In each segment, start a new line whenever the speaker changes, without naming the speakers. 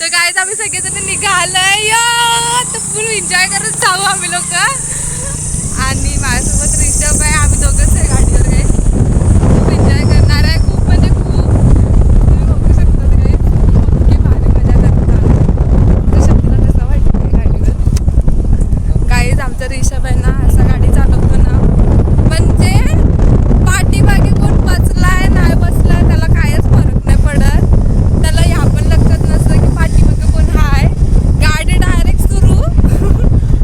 तर गाईज आम्ही सगळेजण निघालोय तर फुल एन्जॉय करत जाऊ आम्ही लोक. आणि माझ्यासोबत ऋषभ आहे, आम्ही दोघंच आहे गाडीवर. गाईज खूप एन्जॉय करणार आहे, खूप म्हणजे खूप. तुम्ही बघू शकता गाईज इतकी भारी मजा करत आहोत. ऋषभला कसं वाटतं गाडीवर. गाईज आमचा ऋषभ आहे ना असा गाडी चालवतो ना म्हणजे पाठीमागे कोण बसलाय नाही बसलाय त्याला कायच फरक नाही पडत. त्याला ह्या पण लक्षात नसतं की पाठीमागे कोण हाय. गाडी डायरेक्ट सुरू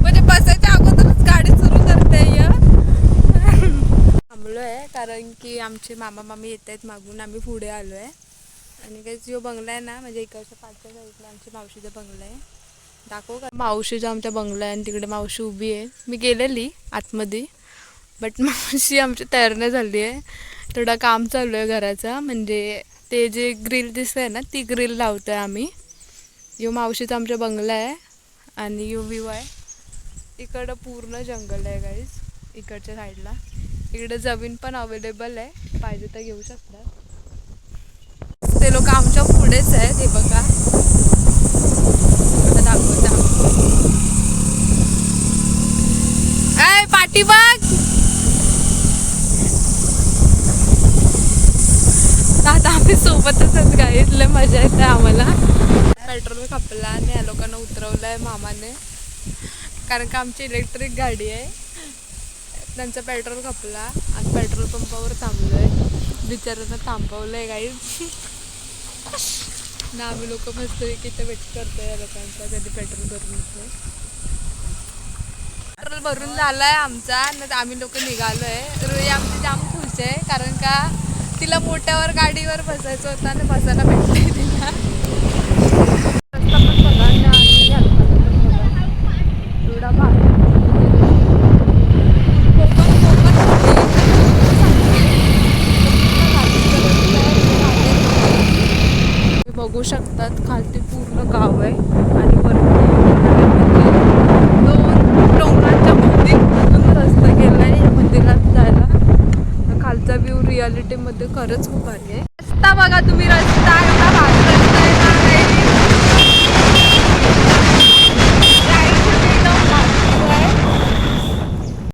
म्हणजे बसायच्या अगोदरच गाडी सुरू करते. थांबलोय कारण की आमचे मामा मामी येत आहेत मागून, आम्ही पुढे आलोय. आणि काही जो बंगला आहे ना म्हणजे इकडच्या पाचच्या साईडला आमच्या मावशीचा बंगला आहे. दाखवू का? मावशीचा आमच्या बंगला आहे आणि तिकडे मावशी उभी आहे. मी गेलेली आतमध्ये बट मावशी आमची तयार नाही झाली आहे. थोडं काम चालू आहे घराचं, म्हणजे ते जे ग्रिल दिसत आहे ना ती ग्रिल लावतो आहे आम्ही. यो मावशीचा आमचा बंगला आहे आणि यो व्ह्यू आहे. इकडं पूर्ण जंगल आहे गाईज इकडच्या साईडला. इकडे जमीन पण अवेलेबल आहे, पाहिजे तर घेऊ शकता. ते लोक आमच्या पुढेच आहेत, हे बघा दाखवता. ऐ पाठी बघ. आता आम्ही सोबतच आहेत गाईज, लय मजा येते आम्हाला. पेट्रोल खपला आणि या लोकांना उतरवलं आहे मामाने, कारण का आमची इलेक्ट्रिक गाडी आहे. त्यांचा पेट्रोल खपला आणि पेट्रोल पंपावर थांबलो आहे. बिचारांना थांबवलं आहे गाईज ना. आम्ही लोक मस्त इथे वेट करतोय या लोकांचा कधी पेट्रोल भरून येते. पेट्रोल भरून झालं आहे आमचा आणि आम्ही लोक निघालो आहे. रोई आमची जाम खुश आहे कारण का तिला मोठ्यावर गाडीवर बसायचं होतं आणि बसायला भेटलंय तिला. रस्ता पण बघा आणि या लोकांना पण बघा एवढा भारी. बघू शकतात खालती पूर्ण गाव आहे आणि वरती दोन डोंगरांच्या मध्ये रस्ता गेलाय या मंदिरात जायला. खालचा व्ह्यू रियालिटी मध्ये खरंच खूप भारी आहे. रस्ता बघा तुम्ही, रस्ता एवढा भारी रस्ता आहे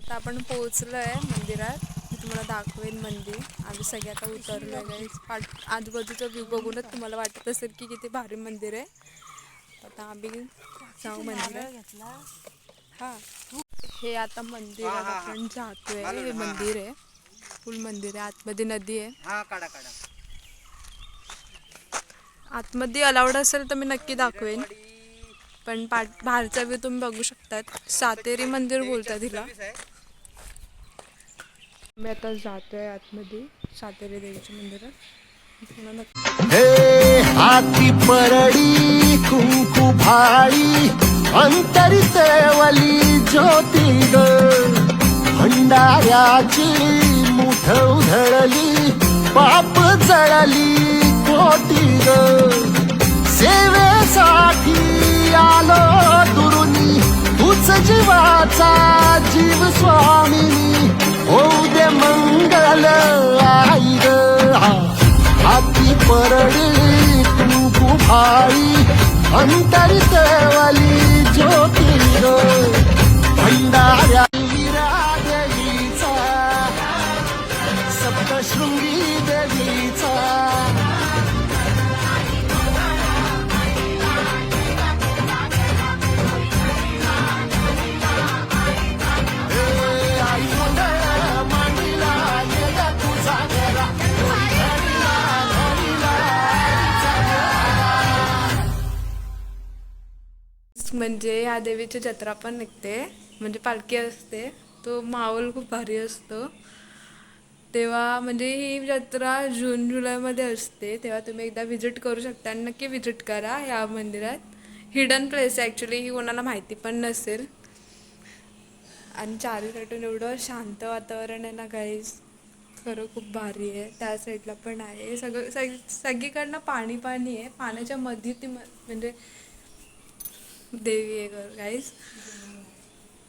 आता आपण पोहोचलोय मंदिरात. मी तुम्हाला दाखवेन मंदिर. आम्ही सगळे आता उतरलोय गाईज. आजूबाजूचा व्ह्यू बघूनच तुम्हाला वाटत असेल की किती भारी मंदिर आहे. आता आम्ही जाऊ मंदिरात. हा हे आता मंदिरात आपण जातोय. हे मंदिर आहे, फुल मंदिर आहे. आतमध्ये नदी आहे. आतमध्ये अलाउड असेल तर मी नक्की दाखवेन, पण बाहेरचा व्ह्यू तुम्ही बघू शकतात. सातेरी मंदिर बोलतात तिला. मी आता जातोय आतमध्ये सातेरी देवीच्या मंदिरात.
हे हाती परडी कुंकू भाळी अंतरित वली ज्योती ग भंडाऱ्याची मुठ उधळली पाप जळली कोटी ग सेवेसाठी आलो दुरुनी तुझ जीवाचा जीव स्वामिनी होऊ दे मंगल आई ग हाती परडी कुंकू भाळी अंतरित वाली ज्योती ग भंडाऱ्या देवीचा सप्तशृंगी देवीचा
म्हणजे ह्या देवीची जत्रा पण निघते, म्हणजे पालखी असते. तो माहोल खूप भारी असतो तेव्हा. म्हणजे ही जत्रा जून जुलैमध्ये असते, तेव्हा तुम्ही एकदा व्हिजिट करू शकता आणि नक्की व्हिजिट करा या मंदिरात. हिडन प्लेस आहे ॲक्च्युली, ही कोणाला माहिती पण नसेल. आणि चारीसाईडून एवढं शांत वातावरण आहे ना गाईज, खरं खूप भारी आहे. त्या साईडला पण आहे सगळीकडनं पाणी पाणी आहे. पाण्याच्या मध्ये ती म्हणजे देवी आहे गाईज.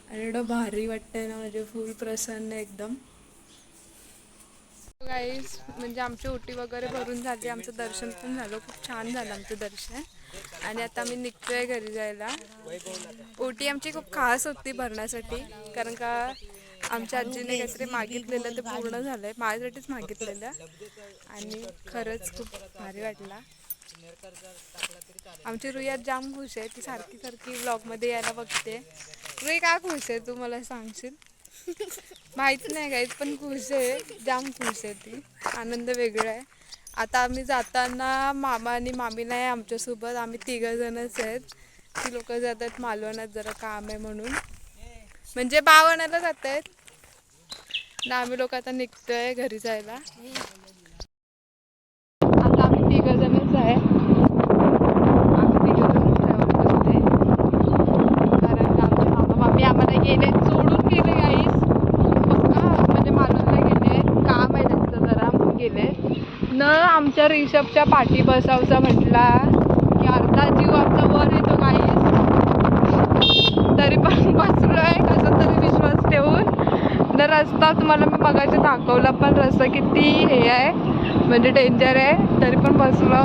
आणि एवढं भारी वाटतंय ना, म्हणजे फुल प्रसन्न एकदम गाईज. म्हणजे आमची ओटी वगैरे भरून झाली, आमचं दर्शन पण झालं, खूप छान झालं आमचं दर्शन. आणि आता आम्ही निघतोय घरी जायला. ओटी आमची खूप खास होती भरण्यासाठी, कारण का आमच्या आजीने काहीतरी मागितलेलं ते पूर्ण झालंय, माझ्यासाठीच मागितलेलं. आणि खरंच खूप भारी वाटला. आमची रुई आज जाम खुश आहे, ती सारखी सारखी व्लॉगमध्ये यायला बघते. रुई का खुश आहे तू मला सांगशील? माहित नाही काहीच, पण खुश आहे, जाम खुश आहे ती. आनंद वेगळा आहे. आता आम्ही जाताना मामा आणि मामी नाही आमच्यासोबत, आम्ही 3 जणच आहेत. ती लोक जातात मालवणात, जरा काम आहे म्हणून, म्हणजे बावणाला जात आहेत ना. आम्ही लोक आता निघतोय घरी जायला. आता आम्ही 3 जणच आहे. कारण का आमचे मामा मामी आम्हाला गेले, सोडून गेले गाईस. पक्का म्हणजे मालवणला गेले, काम आहे त्यांचं जरा म्हणून गेले. न आमच्या रिषभच्या पाठी बसावचा म्हटला की अर्धा जीव आमचा वर येतो गाईस. तरी पण बसलोय कसं तरी विश्वास ठेवून. तर रस्ता तुम्हाला मी मगाशी दाखवला, पण रस्ता किती हे आहे म्हणजे डेंजर आहे, तरी पण बसलो.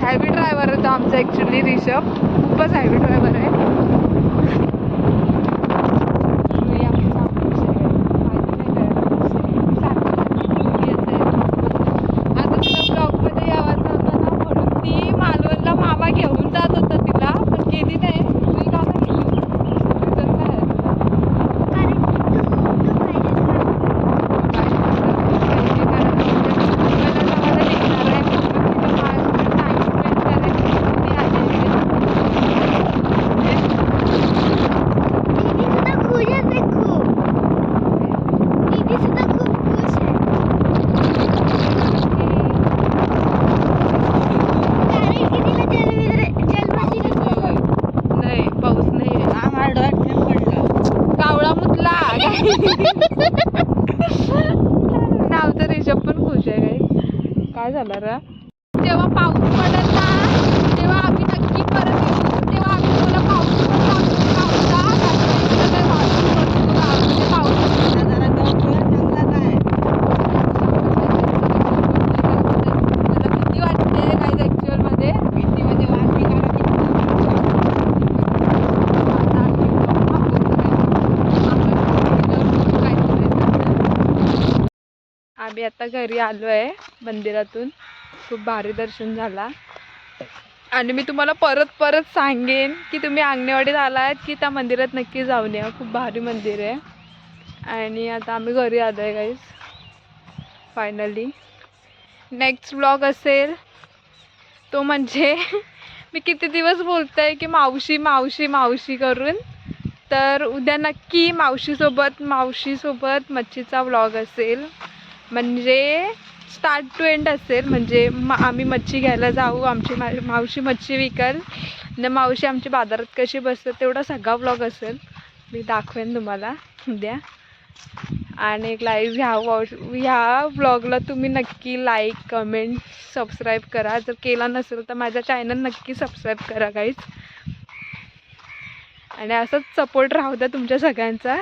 हॅवी ड्रायव्हर आहे तो आमचा ॲक्च्युली रिषभ, खूपच हॅवी ड्रायव्हर आहे. आता तिला ब्लॉगमध्ये यावायचं होतं ना, म्हणून ती मालवणला मामा घेऊन जात होता तिला, पण गेली नाही. तुम्ही का नाही गेली? नाही, पाऊस नाही आहे. कावळा मुतला नाव तर रिषभ पण खुश आहे. काय झालं रे? जेव्हा पाऊस पडत ना तेव्हा आम्ही नक्की परत येऊ. तेव्हा आम्ही तुला पाऊस किती वाटते काय ऍक्च्युअल मध्ये. आम्ही आता घरी आलो आहे मंदिरातून. खूप भारी दर्शन झाला. आणि मी तुम्हाला परत परत सांगेन की तुम्ही आंगणेवाडीत आलात की त्या मंदिरात नक्की जाऊन या, खूप भारी मंदिर आहे. आणि आता आम्ही घरी आलो आहे गाईज फायनली. नेक्स्ट व्लॉग असेल तो म्हणजे मी किती दिवस बोलते आहे की मावशी मावशी मावशी करून, तर उद्या नक्की मावशीसोबत मच्छीचा व्लॉग असेल. म्हणजे स्टार्ट टू एंड असेल, म्हणजे आम्ही मच्छी घ्यायला जाऊ, आमची मावशी मच्छी विकल न, मावशी आमची बाजारात कशी बसते तेवढा सगळा व्लॉग असेल. मी दाखवेन तुम्हाला उद्या. आणि एक ह्या व्लॉगला तुम्ही नक्की लाईक कमेंट सबस्क्राईब करा. जर केला नसेल तर माझ्या चॅनल नक्की सबस्क्राईब करा गाईज. आणि असंच सपोर्ट राहू द्या तुमच्या सगळ्यांचा.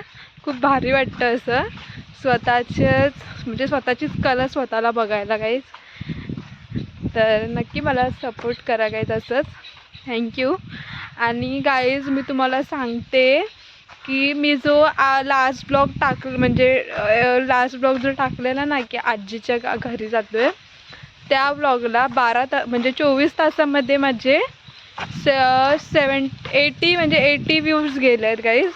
खूप भारी वाटतं असं स्वतःचीच कला स्वतःला बघायला गाईज. तर नक्की मला सपोर्ट करा गाईज असंच. थँक्यू. आणि गाईज मी तुम्हाला सांगते की मी जो लास्ट ब्लॉग जो टाकलेला ना की आजीच्या घरी जातो आहे, त्या ब्लॉगला 24 तासामध्ये माझे 80 व्ह्यूज गेले आहेत गाईज.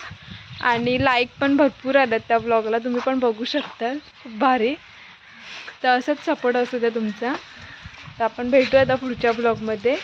आणि लाईक पण भरपूर आल्यात त्या ब्लॉगला, तुम्ही पण बघू शकता. खूप भारी. तर असंच सपोर्ट असू द्या तुमचा. तर आपण भेटूया आता पुढच्या ब्लॉगमध्ये.